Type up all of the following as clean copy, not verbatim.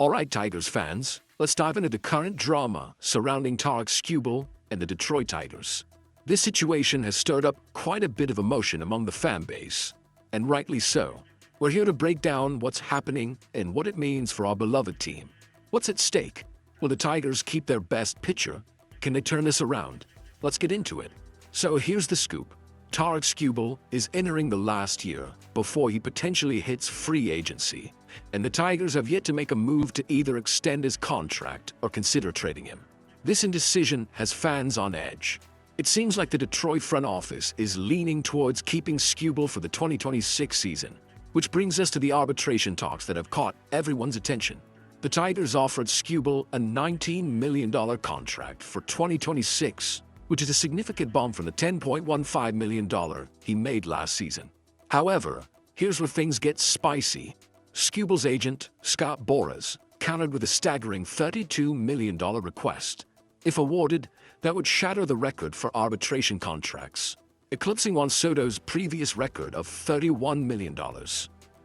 Alright, Tigers fans, let's dive into the current drama surrounding Tarik Skubal and the Detroit Tigers. This situation has stirred up quite a bit of emotion among the fan base, and rightly so. We're here to break down what's happening and what it means for our beloved team. What's at stake? Will the Tigers keep their best pitcher? Can they turn this around? Let's get into it. So here's the scoop. Tarik Skubal is entering the last year before he potentially hits free agency, and the Tigers have yet to make a move to either extend his contract or consider trading him. This indecision has fans on edge. It seems like the Detroit front office is leaning towards keeping Skubal for the 2026 season, which brings us to the arbitration talks that have caught everyone's attention. The Tigers offered Skubal a $19 million contract for 2026, which is a significant bump from the $10.15 million he made last season. However, here's where things get spicy. Skubal's agent, Scott Boras, countered with a staggering $32 million request. If awarded, that would shatter the record for arbitration contracts, eclipsing Juan Soto's previous record of $31 million.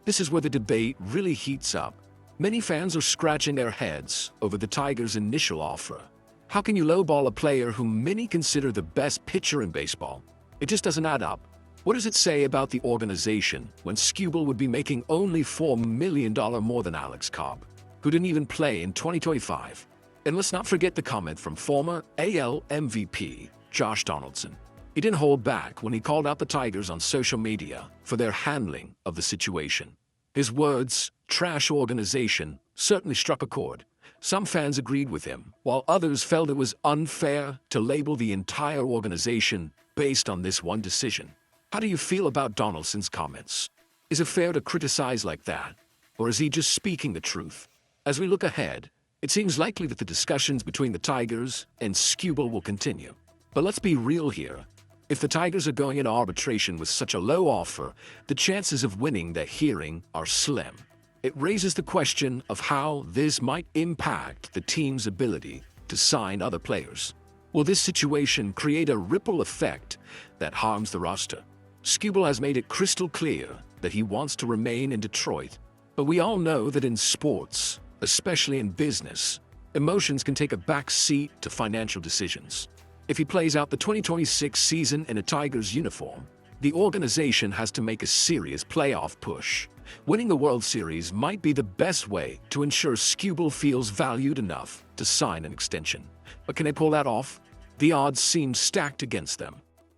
This is where the debate really heats up. Many fans are scratching their heads over the Tigers' initial offer. How can you lowball a player whom many consider the best pitcher in baseball? It just doesn't add up. What does it say about the organization when Skubal would be making only $4 million more than Alex Cobb, who didn't even play in 2025? And let's not forget the comment from former AL MVP Josh Donaldson. He didn't hold back when he called out the Tigers on social media for their handling of the situation. His words, "trash organization," certainly struck a chord. Some fans agreed with him, while others felt it was unfair to label the entire organization based on this one decision. How do you feel about Donaldson's comments? Is it fair to criticize like that? Or is he just speaking the truth? As we look ahead, it seems likely that the discussions between the Tigers and Skubal will continue. But let's be real here. If the Tigers are going into arbitration with such a low offer, the chances of winning the hearing are slim. It raises the question of how this might impact the team's ability to sign other players. Will this situation create a ripple effect that harms the roster? Skubal has made it crystal clear that he wants to remain in Detroit, but we all know that in sports, especially in business, emotions can take a back seat to financial decisions. If he plays out the 2026 season in a Tigers uniform, the organization has to make a serious playoff push. Winning the World Series might be the best way to ensure Skubal feels valued enough to sign an extension. But can they pull that off? The odds seem stacked against them,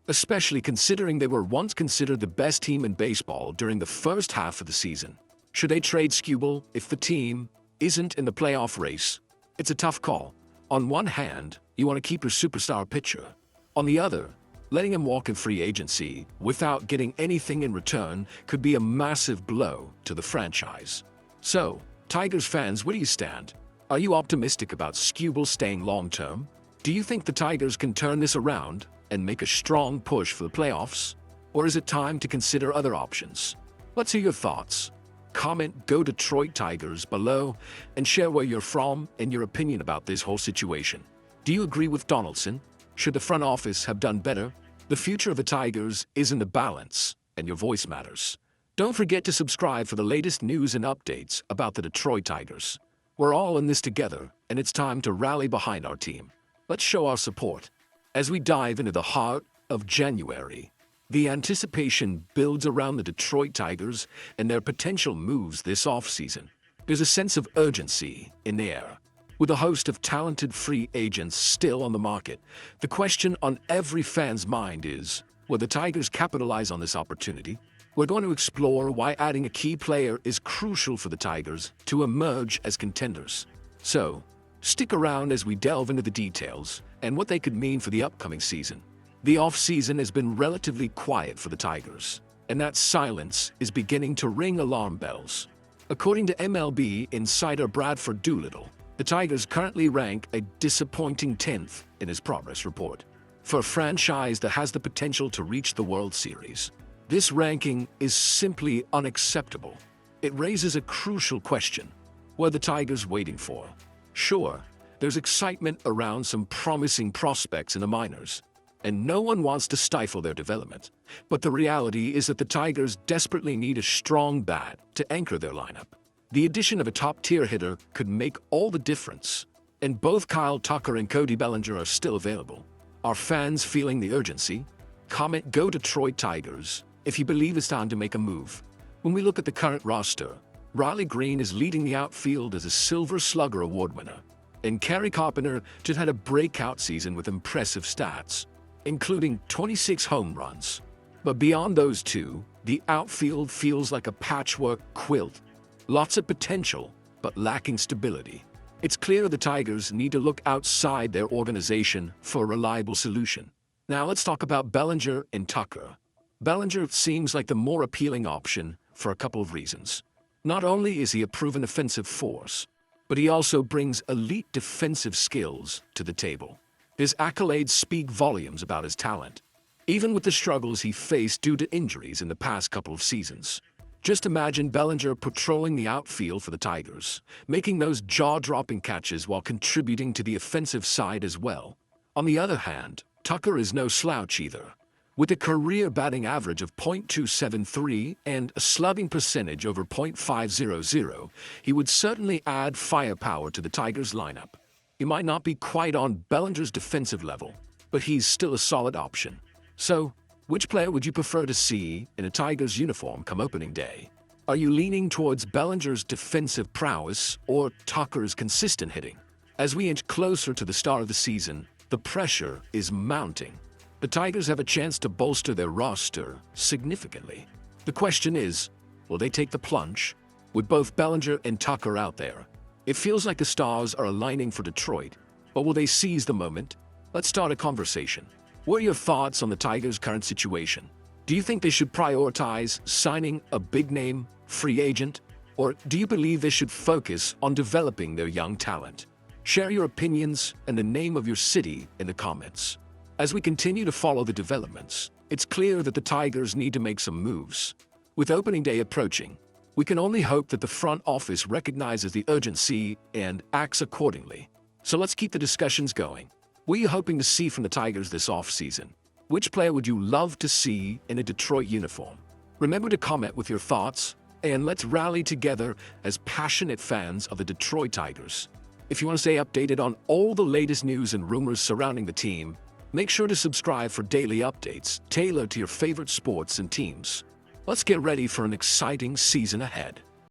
especially considering they were once considered the best team in baseball during the first half of the season. Should they trade Skubal if the team isn't in the playoff race? It's a tough call. On one hand, you want to keep your superstar pitcher. On the other, letting him walk in free agency without getting anything in return could be a massive blow to the franchise. So, Tigers fans, where do you stand? Are you optimistic about Skubal staying long-term? Do you think the Tigers can turn this around and make a strong push for the playoffs? Or is it time to consider other options? Let's hear your thoughts. Comment "Go Detroit Tigers" below and share where you're from and your opinion about this whole situation. Do you agree with Donaldson? Should the front office have done better? The future of the Tigers is in the balance, and your voice matters. Don't forget to subscribe for the latest news and updates about the Detroit Tigers. We're all in this together, and it's time to rally behind our team. Let's show our support. As we dive into the heart of January, the anticipation builds around the Detroit Tigers and their potential moves this offseason. There's a sense of urgency in the air. With a host of talented free agents still on the market, the question on every fan's mind is, will the Tigers capitalize on this opportunity? We're going to explore why adding a key player is crucial for the Tigers to emerge as contenders. So, stick around as we delve into the details and what they could mean for the upcoming season. The off-season has been relatively quiet for the Tigers, and that silence is beginning to ring alarm bells. According to MLB insider Bradford Doolittle, the Tigers currently rank a disappointing 10th in his progress report. For a franchise that has the potential to reach the World Series, this ranking is simply unacceptable. It raises a crucial question. What are the Tigers waiting for? Sure, there's excitement around some promising prospects in the minors, and no one wants to stifle their development. But the reality is that the Tigers desperately need a strong bat to anchor their lineup. The addition of a top-tier hitter could make all the difference. And both Kyle Tucker and Cody Bellinger are still available. Are fans feeling the urgency? Comment "Go Detroit Tigers" if you believe it's time to make a move. When we look at the current roster, Riley Green is leading the outfield as a Silver Slugger Award winner. And Kerry Carpenter just had a breakout season with impressive stats, including 26 home runs. But beyond those two, the outfield feels like a patchwork quilt. Lots of potential, but lacking stability. It's clear the Tigers need to look outside their organization for a reliable solution. Now let's talk about Bellinger and Tucker. Bellinger seems like the more appealing option for a couple of reasons. Not only is he a proven offensive force, but he also brings elite defensive skills to the table. His accolades speak volumes about his talent, even with the struggles he faced due to injuries in the past couple of seasons. Just imagine Bellinger patrolling the outfield for the Tigers, making those jaw-dropping catches while contributing to the offensive side as well. On the other hand, Tucker is no slouch either. With a career batting average of .273 and a slugging percentage over .500, he would certainly add firepower to the Tigers lineup. He might not be quite on Bellinger's defensive level, but he's still a solid option. So, which player would you prefer to see in a Tigers uniform come opening day? Are you leaning towards Bellinger's defensive prowess or Tucker's consistent hitting? As we inch closer to the start of the season, the pressure is mounting. The Tigers have a chance to bolster their roster significantly. The question is, will they take the plunge? With both Bellinger and Tucker out there, it feels like the stars are aligning for Detroit, but will they seize the moment? Let's start a conversation. What are your thoughts on the Tigers' current situation? Do you think they should prioritize signing a big-name free agent, or do you believe they should focus on developing their young talent? Share your opinions and the name of your city in the comments. As we continue to follow the developments, it's clear that the Tigers need to make some moves. With opening day approaching, we can only hope that the front office recognizes the urgency and acts accordingly. So let's keep the discussions going. What are you hoping to see from the Tigers this offseason? Which player would you love to see in a Detroit uniform? Remember to comment with your thoughts, and let's rally together as passionate fans of the Detroit Tigers. If you want to stay updated on all the latest news and rumors surrounding the team, make sure to subscribe for daily updates tailored to your favorite sports and teams. Let's get ready for an exciting season ahead.